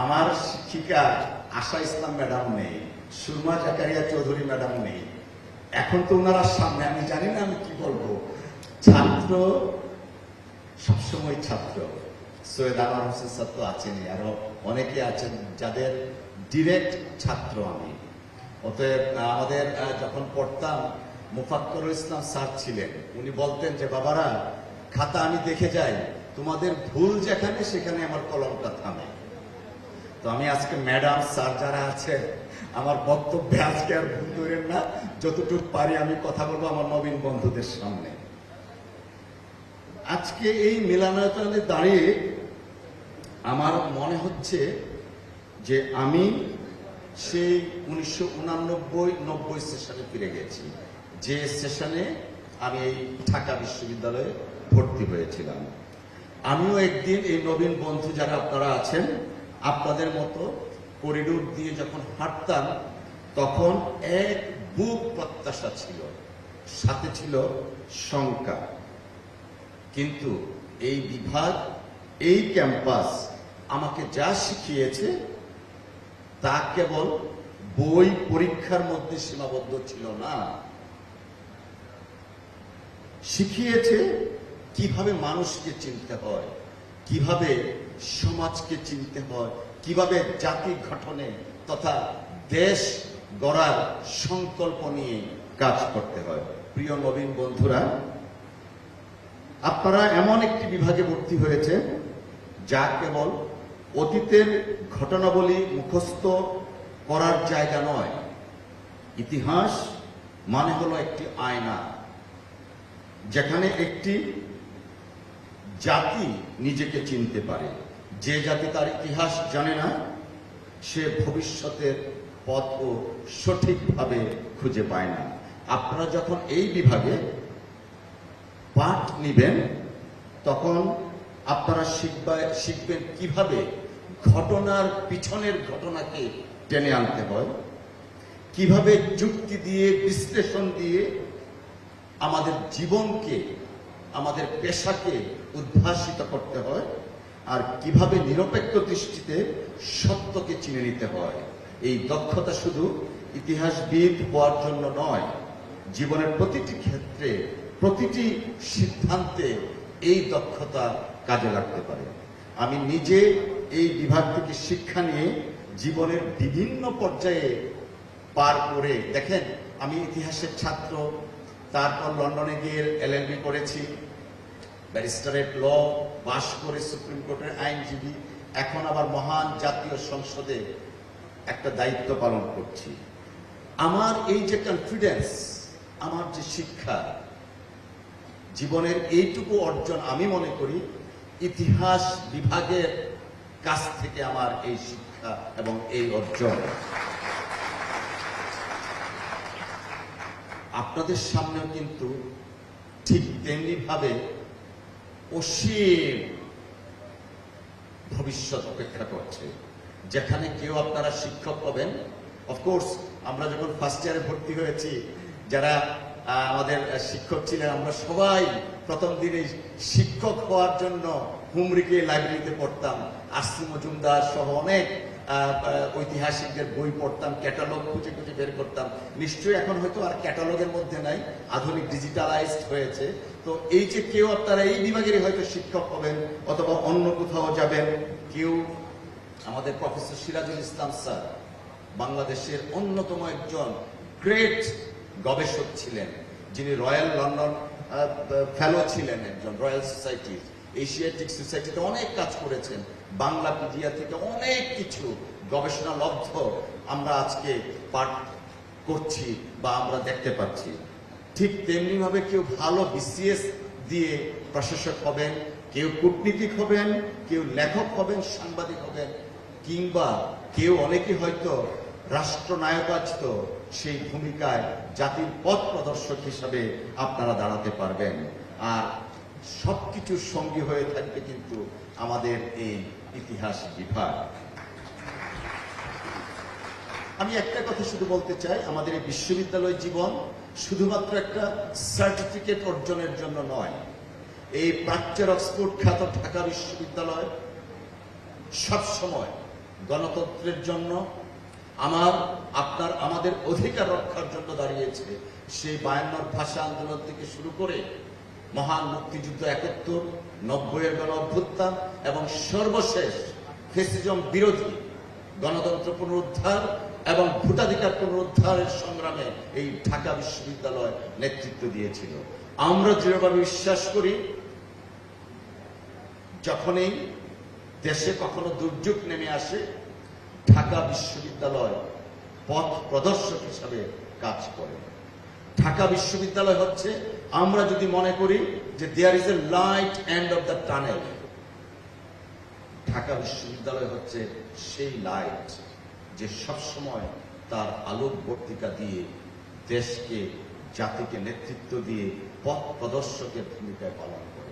আমার শিক্ষিকা আশা ইসলাম ম্যাডাম নেই, সুরমা জাকারিয়া চৌধুরী ম্যাডাম নেই। এখন তো ওনারা সামনে, আমি জানি না আমি কি বলবো। ছাত্র সবসময় ছাত্র। সৈয়দ আনোয়ার হোসেন স্যার তো আছেনই, আরো অনেকে আছেন যাদের ডিরেক্ট ছাত্র আমি। অতএব আমাদের যখন পড়তাম মুফাক্করুল ইসলাম স্যার ছিলেন, উনি বলতেন যে বাবারা খাতা আমি দেখে যাই, তোমাদের ভুল যেখানে সেখানে আমার কলমটা থামে। তো আমি আজকে ম্যাডাম স্যার যারা আছে, আমার বক্তব্যে আজকে আর ভুল করেন না, যতটুকু পারি আমি কথা বলবো আমার নবীন বন্ধুদের সামনে। আজকে এই মিলনায়তনে দাঁড়িয়ে আমার মনে হচ্ছে যে আমি সেই 1989-90 সেশনে ফিরে গেছি, যে সেশনে আমি এই ঢাকা বিশ্ববিদ্যালয়ে ভর্তি হয়েছিলাম। আমিও একদিন এই নবীন বন্ধু যারা আপনারা আছেন, আপনাদের মতো করিডোর দিয়ে যখন হাঁটতাম, তখন এক বুক প্রত্যাশা ছিল, সাথে ছিল শঙ্কা। কিন্তু এই বিভাগ, এই ক্যাম্পাস আমাকে যা শিখিয়েছে তা কেবল বই পরীক্ষার মধ্যে সীমাবদ্ধ ছিল না। শিখিয়েছে কিভাবে মানুষকে চিনতে হয়, কিভাবে সমাজকে চিনতে হয়, কিভাবে জাতি গঠনে তথা দেশ গড়ার সংকল্প নিয়ে কাজ করতে হয়। প্রিয় নবীন বন্ধুরা, আপনারা এমন একটি বিভাগে ভর্তি হয়েছে যা কেবল অতীতের ঘটনাবলী মুখস্থ করার জায়গা নয়। ইতিহাস মানে হলো একটি আয়না, যেখানে একটি জাতি নিজেকে চিনতে পারে। যে জাতি তার ইতিহাস জানে না, সে ভবিষ্যতের পথও সঠিকভাবে খুঁজে পায় না। আপনারা যখন এই বিভাগে পাঠ নিবেন, তখন আপনারা শিখবেন কিভাবে ঘটনার পিছনের ঘটনাকে টেনে আনতে হয়, কিভাবে যুক্তি দিয়ে বিশ্লেষণ দিয়ে আমাদের জীবনকে, আমাদের পেশাকে উদ্ভাসিত করতে হয়, আর কিভাবে নিরপেক্ষ দৃষ্টিতে সত্যকে চিনে নিতে হয়। এই দক্ষতা শুধু ইতিহাসবিদ হওয়ার জন্য নয়, জীবনের প্রতিটি ক্ষেত্রে, প্রতিটি সিদ্ধান্তে এই দক্ষতা কাজে লাগতে পারে। আমি নিজে এই বিভাগ থেকে শিক্ষা নিয়ে জীবনের বিভিন্ন পর্যায়ে পার করে, দেখেন আমি ইতিহাসের ছাত্র, তারপর লন্ডনে গিয়ে LLB করেছি, ব্যারিস্টারেট ল পাশ করে সুপ্রিম কোর্টের আইনজীবী, এখন আবার মহান জাতীয় সংসদে একটা দায়িত্ব পালন করছি। আমার এই যে কনফিডেন্স, আমার যে শিক্ষা, জীবনের এইটুকু অর্জন আমি মনে করি ইতিহাস বিভাগের কাছ থেকে আমার এই শিক্ষা এবং এই অর্জন। আপনাদের সামনেও কিন্তু ঠিক তেমনি ভাবে অসীম ভবিষ্যৎ অপেক্ষা করছে, যেখানে কেউ আপনারা শিক্ষক হবেন। অফকোর্স আমরা যখন ফার্স্ট ইয়ারে ভর্তি হয়েছি, যারা আমাদের শিক্ষক ছিলেন, আমরা সবাই প্রথম দিনে শিক্ষক হওয়ার জন্য হুমরিকে লাইব্রেরিতে পড়তাম, আসিফ মজুমদার সহ অনেক ঐতিহাসিকদের বই পড়তাম, ক্যাটালগ খুঁজে খুঁজে বের করতাম। নিশ্চয়ই এখন হয়তো আর ক্যাটালগের মধ্যে নাই, আধুনিক ডিজিটালাইজড হয়েছে। তো এই যে কেউ আপনারা এই বিভাগেরই হয়তো শিক্ষক হবেন অথবা অন্য কোথাও যাবেন, কেউ আমাদের প্রফেসর সিরাজুল ইসলাম স্যার বাংলাদেশের অন্যতম একজন গ্রেট গবেষক ছিলেন, যিনি রয়্যাল লন্ডন ফেলো ছিলেন, একজন রয়্যাল সোসাইটি, এশিয়াটিক সোসাইটিতে অনেক কাজ করেছেন। বাংলাপিডিয়া থেকে অনেক কিছু গবেষণা লব্ধ আমরা আজকে পাঠ করছি বা আমরা দেখতে পাচ্ছি। ঠিক তেমনি ভাবে কেউ ভালো BCS দিয়ে প্রশাসক হবেন, কেউ কূটনীতিক হবেন, কেউ লেখক হবেন, সাংবাদিক হবেন, কিংবা কেউ অনেকে হয়তো রাষ্ট্রনায়ক আছে, সেই ভূমিকায় জাতির পথ প্রদর্শক হিসাবে আপনারা দাঁড়াতে পারবেন। আর সবকিছুর সঙ্গী হয়ে থাকবে কিন্তু আমাদের এই ইতিহাস বিভাগ। আমি একটা কথা শুধু বলতে চাই, আমাদের এই বিশ্ববিদ্যালয় জীবন শুধুমাত্র একটা সার্টিফিকেট অর্জনের জন্য নয়। এই প্রাচ্যের অক্সফোর্ড খ্যাত ঢাকা বিশ্ববিদ্যালয় সবসময় গণতন্ত্রের জন্য, আমাদের অধিকার রক্ষার জন্য দাঁড়িয়েছে। সেই 52 ভাষা আন্দোলন থেকে শুরু করে মহান মুক্তিযুদ্ধ 71, 90-এর গণ অভ্যুত্থান এবং সর্বশেষ ফ্যাসিজম বিরোধী গণতন্ত্র পুনরুদ্ধার এবং ভোটাধিকার পুনরুদ্ধারের সংগ্রামে এই ঢাকা বিশ্ববিদ্যালয় নেতৃত্ব দিয়েছিল। আমরা দৃঢ়ভাবে বিশ্বাস করি, যখনই দেশে কখনো দুর্যোগ নেমে আসে, ঢাকা বিশ্ববিদ্যালয় পথ প্রদর্শক হিসাবে কাজ করে। ঢাকা বিশ্ববিদ্যালয় হচ্ছে, আমরা যদি মনে করি যে there is a light end of the tunnel, Dhaka বিশ্ববিদ্যালয় হচ্ছে সেই লাইট যে সবসময় তার আলোকবর্তিকা দিয়ে দেশকে, জাতিকে নেতৃত্ব দিয়ে পথ প্রদর্শকের ভূমিকায় পালন করে।